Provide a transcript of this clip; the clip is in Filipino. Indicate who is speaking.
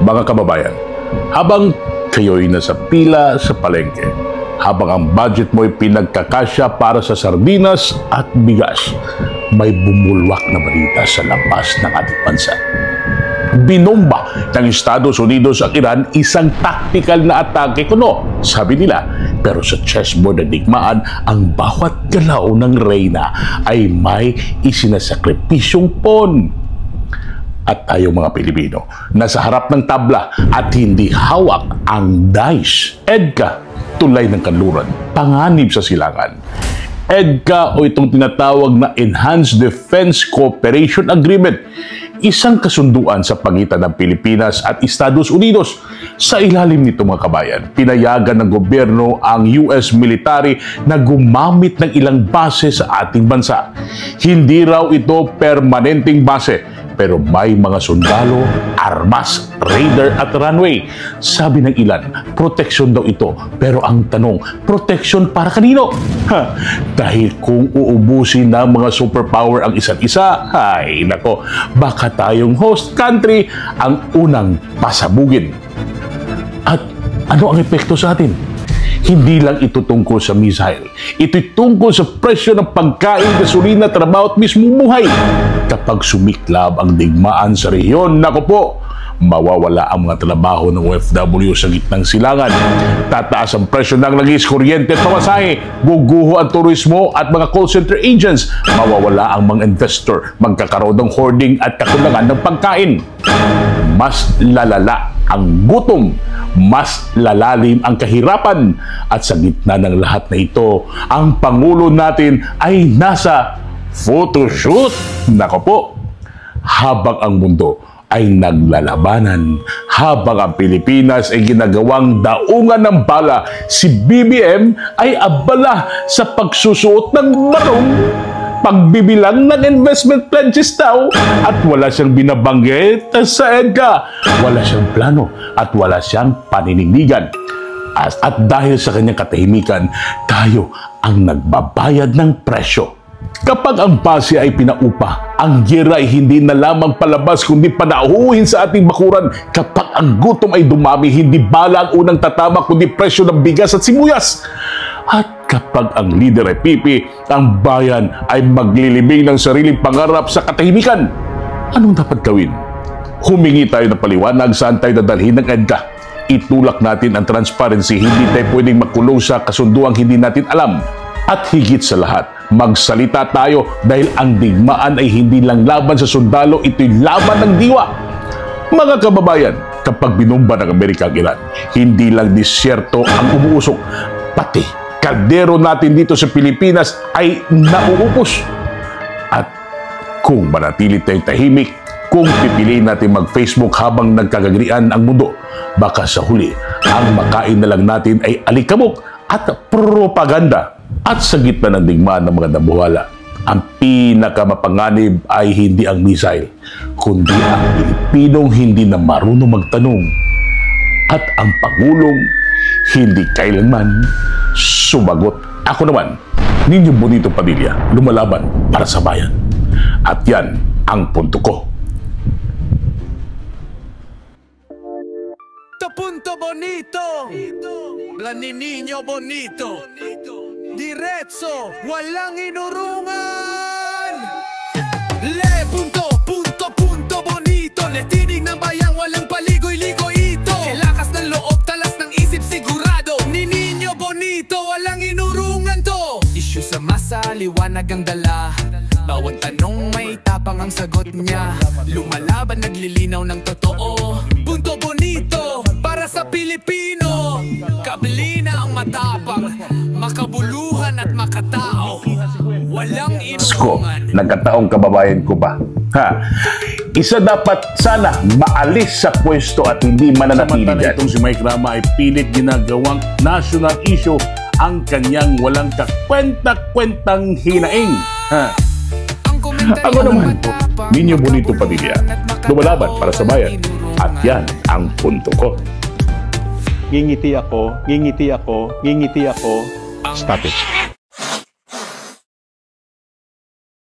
Speaker 1: Mga kababayan, habang kayo'y nasa pila sa palengke, habang ang budget mo'y pinagkakasya para sa sardinas at bigas, may bumulwak na balita sa labas ng ating bansa. Binomba ng Estados Unidos ang Iran isang tactical na atake kuno, sabi nila. Pero sa chessboard na digmaan, ang bawat galaw ng reyna ay may isinasakripisyong pawn. At tayo mga Pilipino, nasa harap ng tabla at hindi hawak ang dice. EDCA, tulay ng kanluran, panganib sa silangan. EDCA o itong tinatawag na Enhanced Defense Cooperation Agreement, isang kasunduan sa pagitan ng Pilipinas at Estados Unidos. Sa ilalim nito mga kabayan, pinayagan ng gobyerno ang US military na gumamit ng ilang base sa ating bansa. Hindi raw ito permanenteng base, pero may mga sundalo, armas, radar at runway. Sabi ng ilan, proteksyon daw ito. Pero ang tanong, proteksyon para kanino? Dahil kung uubusin ng mga superpower ang isa't isa, ay nako, baka tayong host country ang unang pasabugin. At ano ang epekto sa atin? Hindi lang ito tungkol sa missile. Ito'y tungkol sa presyo ng pagkain, gasolina, trabaho at mismong buhay. Kapag sumiklab ang digmaan sa rehiyon, nako po, mawawala ang mga trabaho ng OFW sa gitnang silangan. Tataas ang presyo ng langis, kuryente at pamasahe. Guguho ang turismo at mga call center agents. Mawawala ang mga investor. Magkakaroon ng hoarding at kakulangan ng pagkain. Mas lalala ang gutom, mas lalalim ang kahirapan. At sa gitna ng lahat na ito, ang Pangulo natin ay nasa photoshoot. Nako po, habang ang mundo ay naglalabanan, habang ang Pilipinas ay ginagawang daungan ng bala, si BBM ay abala sa pagsusuot ng barong, pagbibilang ng investment pledges daw, at wala siyang binabanggit sa EDCA. Wala siyang plano at wala siyang paninindigan. At dahil sa kanyang katahimikan, tayo ang nagbabayad ng presyo. Kapag ang base ay pinaupa, ang gira ay hindi na lamang palabas kundi panauhin sa ating bakuran. Kapag ang gutom ay dumami, hindi bala ang unang tatama kundi presyo ng bigas at sibuyas. At kapag ang leader ay pipi, ang bayan ay maglilibing ng sariling pangarap sa katahimikan. Anong dapat gawin? Humingi tayo ng paliwanag saan tayo dadalhin ng EDCA. Itulak natin ang transparency, hindi tayo pwedeng makulong sa kasunduang hindi natin alam. At higit sa lahat, magsalita tayo dahil ang digmaan ay hindi lang laban sa sundalo, ito'y laban ng diwa. Mga kababayan, kapag binomba ng Amerika ang Iran, hindi lang disyerto ang umuusok, pati kaldero natin dito sa Pilipinas ay nauupos. At kung manatili tayong tahimik, kung pipiliin natin mag-Facebook habang nagkagagrian ang mundo, baka sa huli, ang makain na lang natin ay alikabok at propaganda. At sa gitna ng digmaan ng mga nabuhala, ang pinakamapanganib ay hindi ang missile, kundi ang Pilipinong hindi na marunong magtanong at ang Pangulong hindi kailanman sumagot. Ako naman, Nino Bonito Padilla, lumalaban para sa bayan. At yan ang punto ko.
Speaker 2: Punto Bonito, la Nino Bonito, diretso, walang inurungan. Le punto bonito, le tinig ng bayan, walang paligoy-ligoy ito. Lakas ng loob, talas ng isip, sigurado. Ni Nino Bonito, walang inurungan to. Issue sa masa, liwanag ang dala. Bawat tanong may tapang ang sagot niya. Lumalaban, naglilinaw ng totoo. Punto Bonito, para sa Pilipino. Kabilina ang matapang, makabuluhan at makatao. Walang inungan.
Speaker 1: Nagkataong kababayan ko ba? Isa dapat sana maalis sa pwesto at hindi mananatili dyan. Itong si Mike Rama ay pilit ginagawang national issue ang kanyang walang kakwenta-kwentang hinaing. Ako naman po, Nino Bonito Padilla, lumalaban para sa bayan. At yan ang punto ko.
Speaker 3: Ngingiti ako, ngingiti ako, ngingiti ako.
Speaker 1: Stop it.